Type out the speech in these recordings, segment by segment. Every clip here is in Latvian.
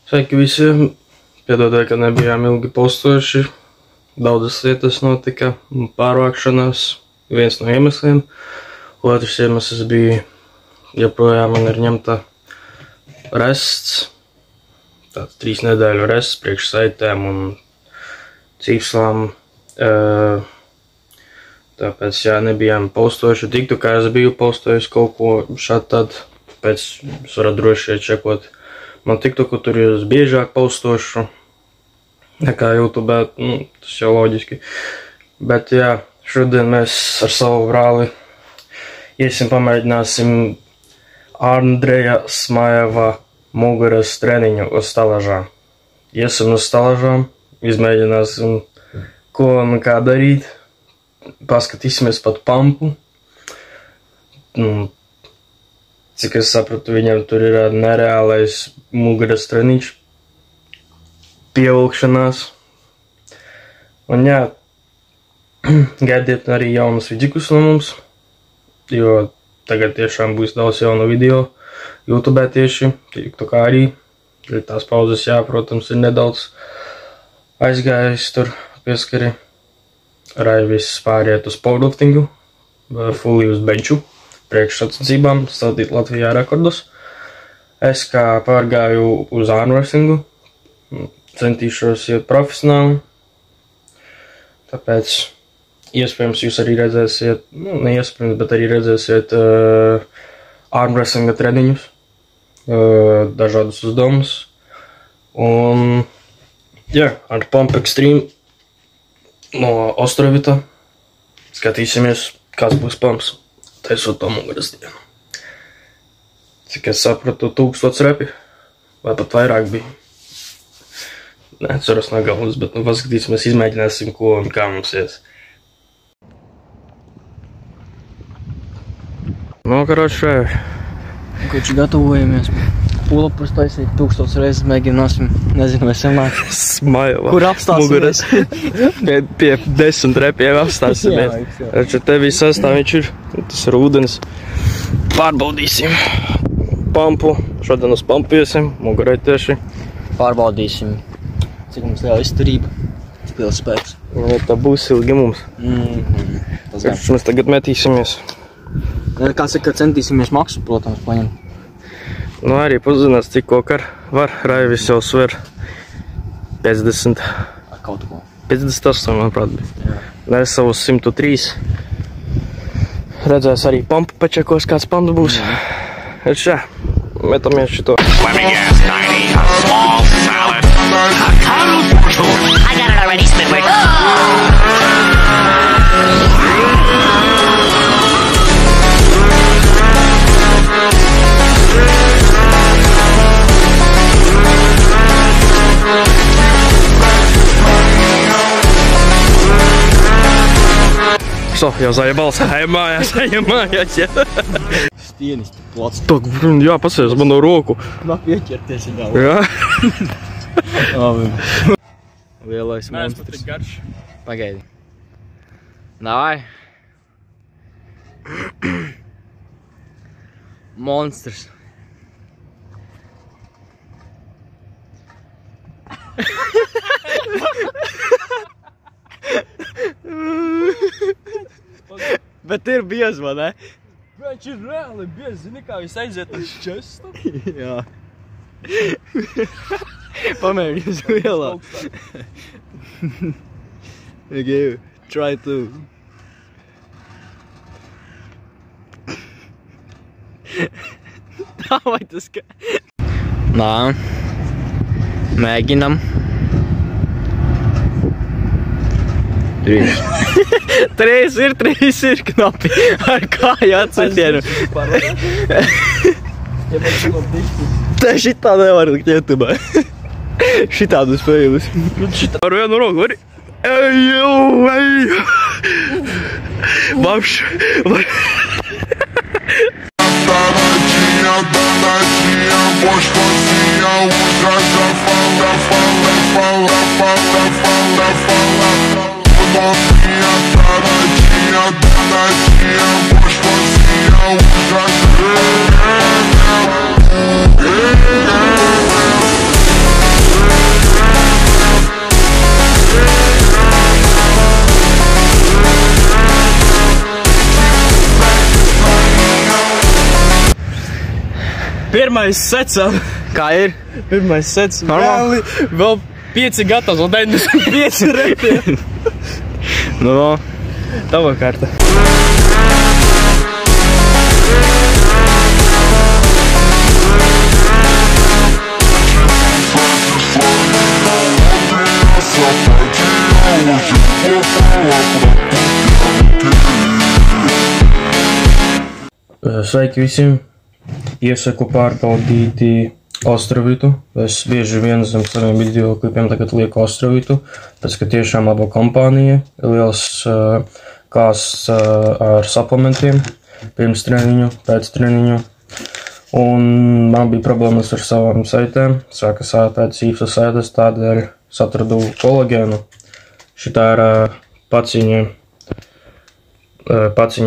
Sveiki visiem! Piedodiet, ka nebijām ilgi postojuši. Daudzas lietas notika, pārvākšanās, viens no iemesliem. Otrs iemesls bija, joprojām man ir ņemta rests. Tāds 3 nedēļu rests priekš saitēm un cīpslām. Tāpēc, jā, nebijām postojuši. Tiktu, kā es biju postojis kaut ko šādi tad, pēc es varat droši čekot. Man TikToku tur jūs biežāk postošu nekā YouTube, tas jau loģiski. Bet jā, šodien mēs ar savu brāli iesim pamēģināsim Andreja Smajeva muguras treniņu uz stalažām. Iesim uz stalažām, izmēģināsim, ko un kā darīt. Paskatīsimies pat pampu. Cik es sapratu, viņam tur ir nereālais muguras treniņš. Pievilkšanās. Un jā, gaidiet arī jaunus vidžikus no mums, jo tagad tiešām būs daudz jaunu video YouTube tieši, TikTokā arī. Tās pauzes, jā, protams, ir nedaudz aizgājis tur pieskari. Raivis pāriet uz powerliftingu, fully uz benču, priekšsacensībām, stādīt Latvijā rekordus. Es kā pārgāju uz armwrestlingu, centīšos iet profesionāli. Tāpēc iespējams jūs arī redzēsiet, neiespējams, bet arī redzēsiet armwrestlinga treniņus, dažādus uzdevumus. Un jā, ar Pump Extreme no Ostrovita skatīsimies, kāds būs pumps, taisot to muguras dienu. Cik es sapratu, 1000 repi, vai pat vairāk bija. Neatceros no galvas, bet paskatīsimies, izmēģināsim, ko un kā mums ies. Karoči, Koči gatavojamies pull-upus taisīt 1000 reizes, mēģināsim, nezinu, vai sanāk. Smajeva. Kur apstāsimies? Pie 10 repiem apstāsimies. Taču tevī sastāv viņš ir, tas ir ūdens. Pārbaudīsim pampu, šodien uz pampu iesim, mugurai tieši. Pārbaudīsim, cik mums liela izturība, cik liels spēks. Ja tā būs ilgi mums. Taču mēs tagad metīsimies. Kā saka, centīsimies maksu, protams, paņemt. Arī pazinās, cik kokar var. Raivis jau sver 50. Kaut ko. 58, manuprāt, bija. Es savus 103. Redzēs arī pampu pačekos, kāds pamps būs. Šā, metamies šito. Let me guess, 90, a small salad, a cuddle portal. I got it already, Squidward. So, jau zajabals, ejam mājās, jā. Stienis, plats. Jā, pasies, man no roku. Nāk ieķerties viņa galvā. Jā. Lielais monstrs. Nē, es garš. Pagaidi. Davai. Monstrs. Bet ir biez, vai ne? Viņš ir reāli biez, zini, kā viņš aiziet uz čestu? Jā. Pamēģi uz lielā. Okay, try to. Tā vai tas kā? Nā. Mēģinam. 3 ir knapi. Ar kāju atsitienu. Tā šitā nevar likt YouTube. Šitādu spējumus. Ar vienu roku vari. Eju. Vapš. Pirmais secam. Kā ir? Pirmais sets. Normāli? Vēl 5 gatavs, un 95 repiem. Nu, Tava karta. Sveiki visiem! Iesaku pārbaudīt Ostrovitu. Es bieži vien zem saviem video klipiem tagad lieku Ostrovitu, pēc ka tiešām laba kompānija, liels kāsts ar suplementiem, pirms treniņu, pēc treniņu. Un man bija problēmas ar savām saitēm, sāka sāpēt sīvas saites, tādēļ satradu kolagēnu. Šitā ir paciņu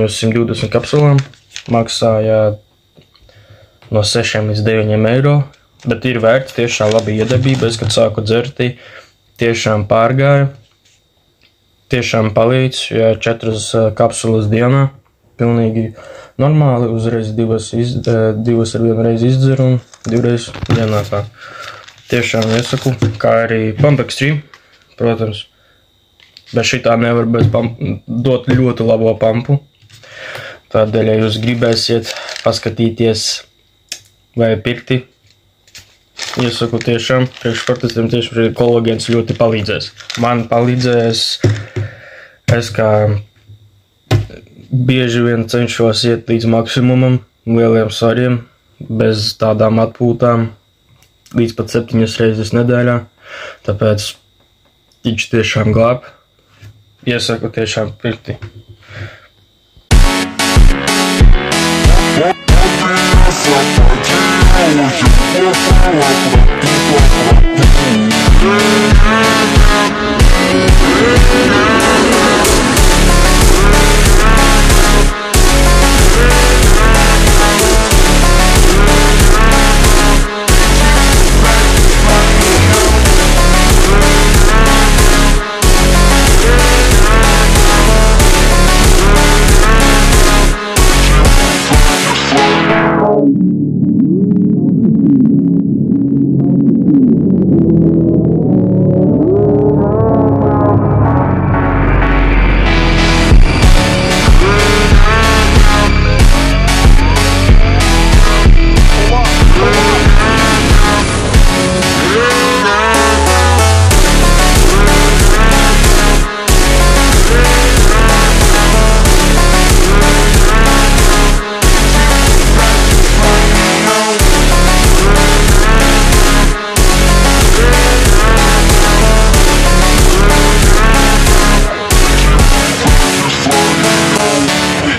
uz 120 kapsulām. Maksāja no 6 līdz 9 eiro, bet ir vērts, tiešām labi iedarbība. Es, kad sāku dzerti, tiešām pārgāju, tiešām palīdz, ja 4 kapsulas dienā, pilnīgi normāli, uzreiz 2 ar vienu reizi izdzeru un 2 reizes dienā tā. Tiešām iesaku, kā arī Pump Extreme, protams, bet šitā nevar dot ļoti labo pumpu. Tādēļ, ja jūs gribēsiet paskatīties vai pirkti, iesaku tiešām, priekšsportistiem tieši kolagēns ļoti palīdzēs. Man palīdzēs, es kā bieži vien cenšos iet līdz maksimumam, lieliem svariem, bez tādām atpūtām, līdz pat 7 reizes nedēļā, tāpēc viņš tiešām glāb, iesaku tiešām pirkti.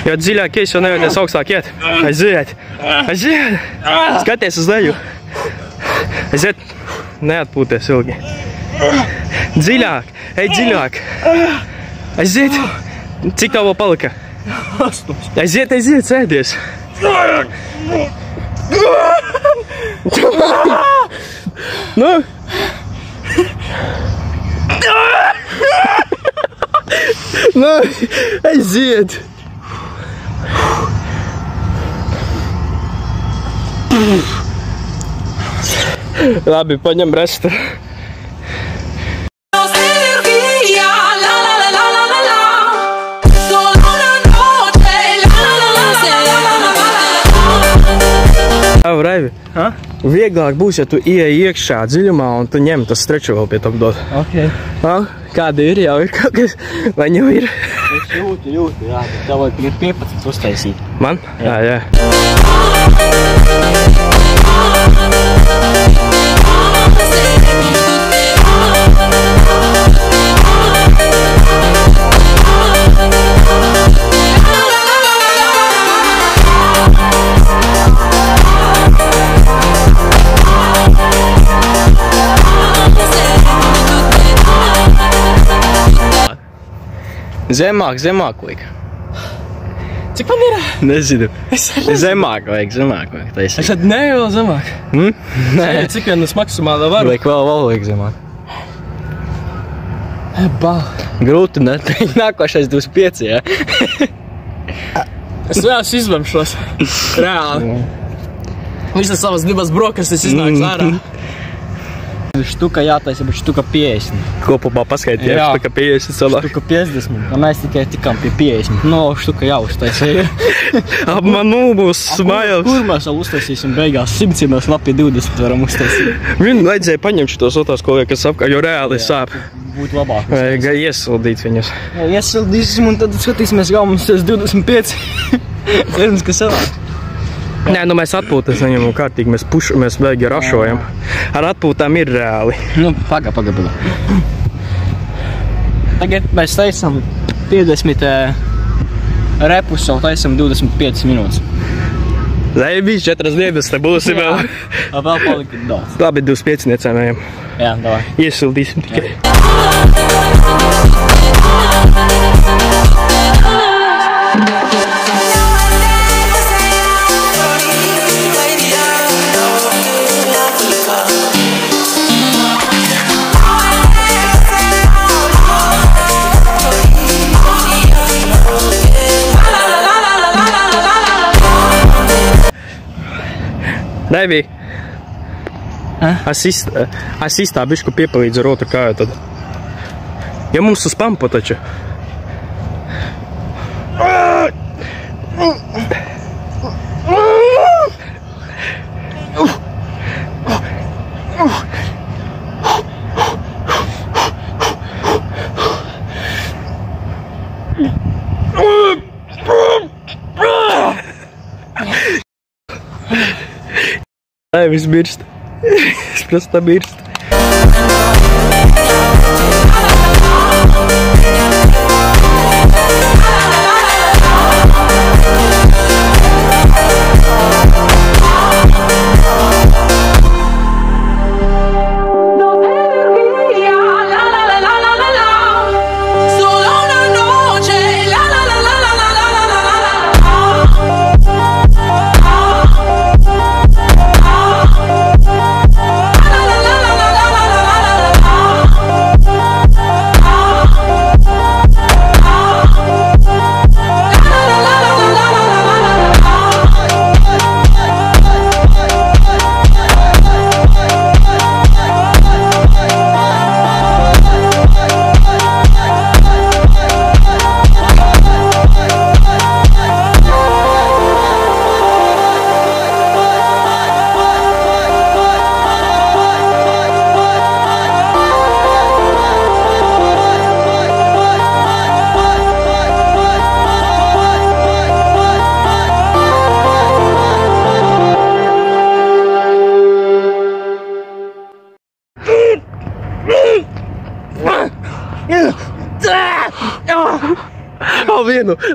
Jo dziļāk es jau nevēties augstāk iet. Aiziet! Aiziet! Skaties uz leju! Aiziet! Neatpūties ilgi. Dziļāk! Ej dziļāk! Aiziet! Cik tev vēl palika? Aiziet, aiziet, sēdies! Nu! Nu! Aiziet! Labi, paņem restu. Raivi, vieglāk būs, ja tu ieej iekšā dziļumā un tu ņem tas streču vēl pie tam dot. Ok. Kāda ir, jau ir kaut kas, vai jau ir? Es jūtu, jā, tev vajag tagad 15 uztaisīt. Man? Jā. Zemāk liek. Cik man ir? Nezinu. Zemāk vajag. Es tad ne, vēl zemāk. Nē. Cik vien es maksimāli varu? Liek vēl vajag zemāk. Grūti neteikt. Nākošais 25, jā. Es reāli izlemšos. Reāli. Visas savas divas brokastis iznāks ārā. Štuka jātaisa, bet štuka 50. Kopumā paskaitīja, Jā. štuka 50 cilvēku. Štuka 50. Un mēs tikai tikām pie 50. No, štuka jau uztaisīja. Apmanu būs smailes. Kur mēs vēl uztaisīsim beigās? 100, ja mēs labi 20 varam uztaisīt. Viņu vajadzēja paņemt šitos otās kolēkas apkārt, jo reāli sāp. Būtu labāk. Vajag iesildīt viņus. Iesildīsim un tad skatīsimies, kā mums 25. Cerams, ka savāk. Nē, nu mēs atpūtas neņemam kārtīgi, mēs beigi rašojam. Ar atpūtām ir reāli. Nu, paga. Tagad mēs taisam 50 repus, jau taisam 25 minūtes. Lai bijis 4 dienas, te būsim vēl. Vēl palika daudz. Labi, 25 necēmējam. Jā, davai. Iesildīsim tikai. Daivī, es īstā bišku piepalīdzu ar otru kāju tad. Ja mums uz pampu taču. Daivis mirst. Es prasta mirst.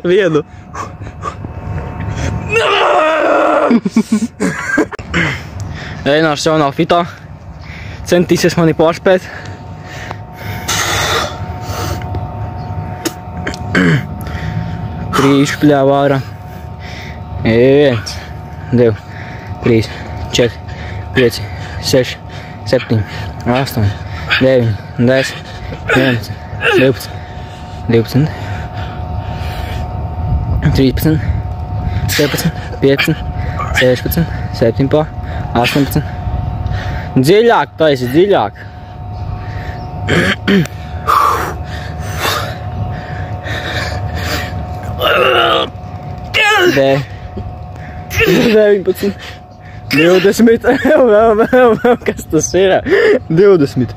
Vienu. Einārs jau nav fitā. Centīsies mani pārspēt. Trīšu pļāvā ārā. 1, 2, 3, 4, 5, 6, 7, 8, 9, 10, 11, 12, 12, 13, 14, 15, 16, 17, 18. Dziļāk taisi, dziļāk. D. 19, 20, vēl, kas tas ir? 20.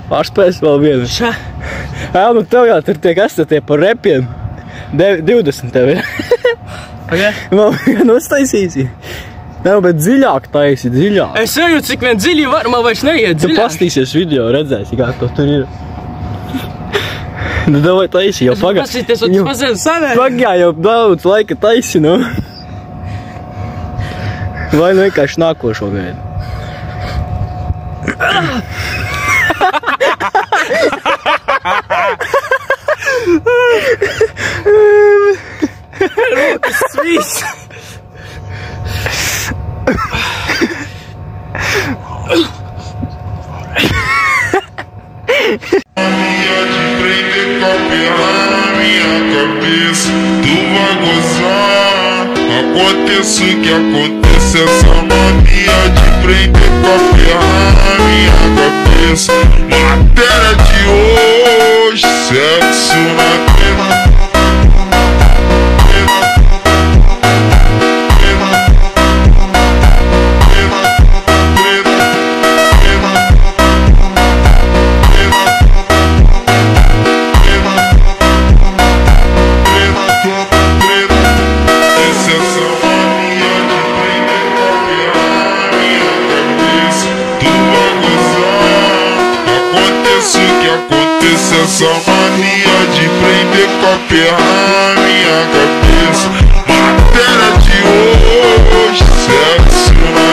Pārspēs vēl vienu. Jā, nu tev jau tur tiek astatie par repiem. 20 tev ir. Vēl vienu uztaisīsi. Nav, bet dziļāk taisi, dziļāk. Es eju, cik vien dziļi var, man vairs neiet Tu dziļāk. pastīsies video, redzēsi, kā to tur ir. Nu, davai taisi, jau pagā. Pasīties, un tu pazēm savē. Pagā jau daudz laika taisi, nu. Vai nu vienkārši nākošo gaidu. Rokas svīs. Ia te prender com a perna na minha cabeça. Tu vai gozar. Aconteça o que aconteça, essa ferrar minha cabeça. Matéria de hoje, sexo na cama. Essa mania de prender com a ferrar minha cabeça. Matéria de hoje, sexo na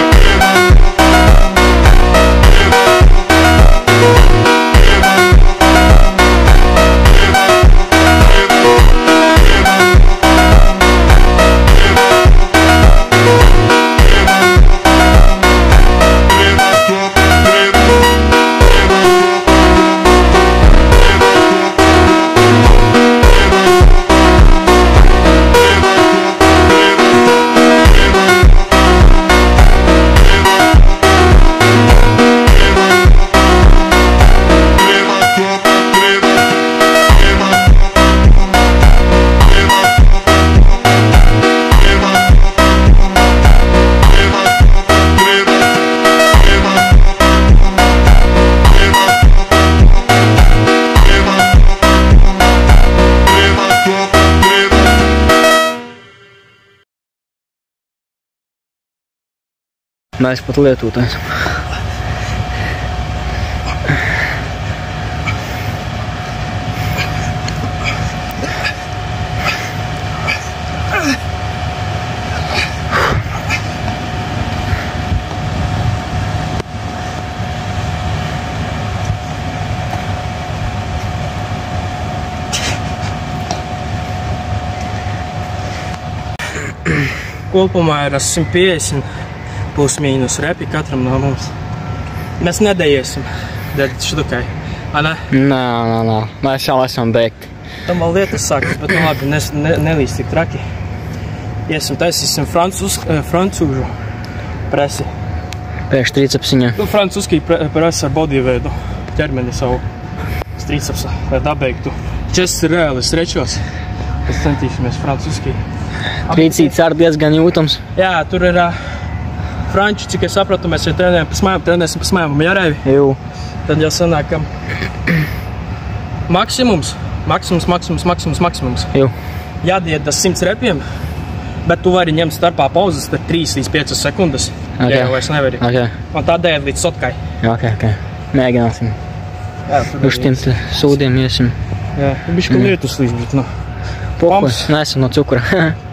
Mēs pat lietotājs. Kopumā ir 150 plus mīnus repi katram no mums. Mēs nedējiesim dēļ štukai, vai ne? Nē, mēs jau esam beigti. Tam vēl lietas sākas, bet nu labi, nelīdz tik traki. Iesim, taisīsim francūžu presi. Pēkšņi tricepsiņā. Nu, francūski presi ar bodiveidu, ķermeni savu tricepsa, lai dabeigtu. Čests ir reāli strečos, pēc centīsimies francūski. Trīcīts ar diezgan jūtams. Jā, tur ir franču, cik es sapratu, mēs jau trenēsim pa smējām jārēvi. Jū. Tad jau sanāk, ka maksimums. Jū. Jādiet tas 100 repiem, bet tu vari ņemt starpā pauzes par 3 līdz 5 sekundes. Okay. Ja jau vairs nevari. Okay. Un tādēļ līdz sotkai. Ok. Mēģināsim. Jā, Uz tiem sūdiem iesim. Jā, bišķi lietus līdz, bet nu. Pumps. Neesam no cukura.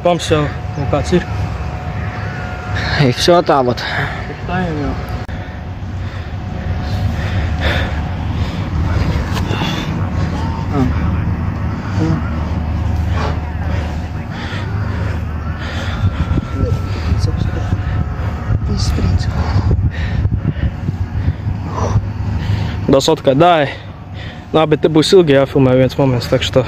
Pumps jau kāds ir. Все tā вот. Tā jau. До сотка, дай. Nu, bet te būs ilgi jāfilmē viens moments, так что...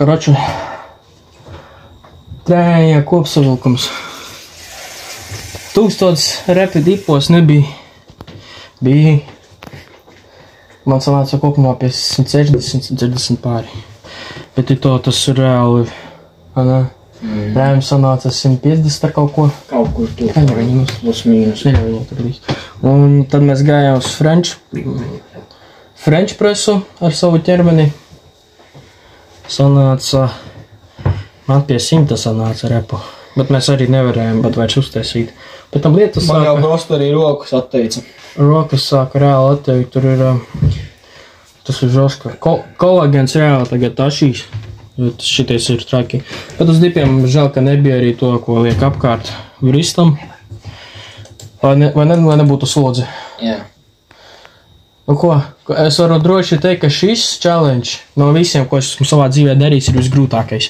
Karoči, trēja kopsavilkums. 1000 repi dipos nebija. Bija. Man sanāca kopumā pie 160 pāri. Bet tas ir reāli. Rēm sanāca 150 ar kaut ko. Kaut kur tur. Plus mīnus. Un tad mēs gājām uz French presu ar savu ķermeni. Sanāca, man pie 100 sanāca repu. Bet mēs arī nevarējām vairs uztaisīt. Bet tam lietas Man jau sāka, prosti arī rokas atteica. rokas sāka reāli atteikt. Tur ir, tas ir žoska. Kolagēns reāli tagad tašīs. Šitais ir traki. Bet uz dipiem žēl, ka nebija arī to, ko liek apkārt viristam. Lai nebūtu slodzi. Jā. Nu ko, es varu droši teikt, ka šis challenge no visiem, ko esmu savā dzīvē darījis, ir visgrūtākais.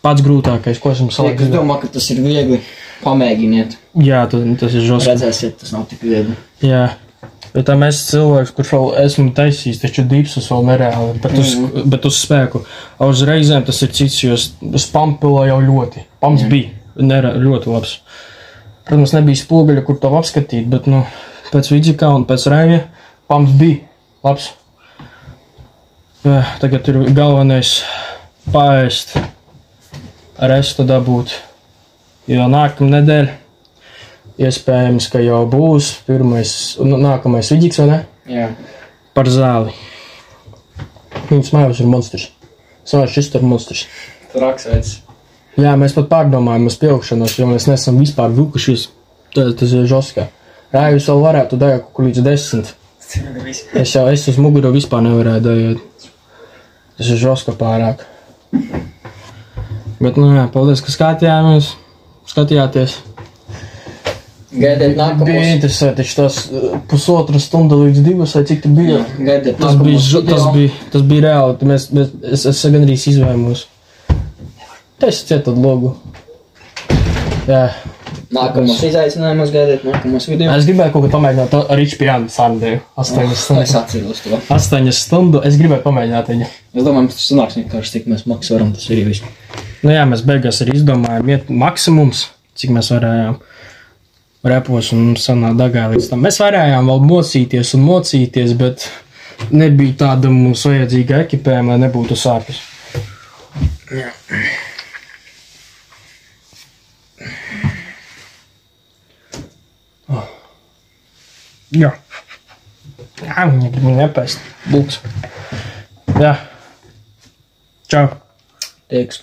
Pats grūtākais, ko esmu savā Es dzīvē. domāju, ka tas ir viegli. Pamēģiniet. Jā, tas ir žoski. Redzēsiet, tas nav tik viegli. Jā. Bet tam es cilvēks, kurš vēl esmu taisījis, taču dipsus vēl nereāli, bet uz spēku. Uz reizēm tas ir cits, jo es pampilo jau ļoti. Pamps bija ļoti labs. Protams, nebija spoguļa, kur to apskatīt, bet, pēc vidzikā un pēc rēvja pamps bija labs. Jā, tagad ir galvenais paēst, restu dabūt, jo nākamnedēļ iespējams, ka jau būs nākamais vidziks, vai ne? Jā. Par zāli. Viņas mājās ir monstrs. Savās šis ir monstrs. Raksveids. Jā, mēs pat pārdomājam uz pieaugšanos, jo mēs nesam vispār vilkušies. Tas ir žoskā. Rājus vēl varētu dajāt kaut līdz 10. Es uz muguru vispār nevarēju dajāt. Tas ir žoska pārāk. Bet, jā, paldies, ka skatījāties. Gaidiet Bija nākamos. interesanti, tas 1,5 stunda līdz 2, vai cik tu bija? Gaidiet Tas nākamos. bija reāli, es gandrīz izvēmos. Taisiet tad logu. Jā. Nākamos izaicinājumus gaidiet nākamos video. Es gribēju kaut ko pamēģināt ar Rich Piano Sandēju. 8 Es stundu. atceros to. 8 stundu, es gribēju pamēģināt viņu. Es domāju, tas sanāks vienkārši, cik mēs maks varam, tas arī viss. Nu jā, mēs beigās arī izdomājām iet maksimums, cik mēs varējām repos un sanā dagā līdz tam. Mēs varējām vēl mocīties, bet nebija tāda mums vajadzīga ekipējuma, lai nebūtu sāpes. Jā. Jā, viņa grib nepēst. Bulks. Jā. Čau. Tieks.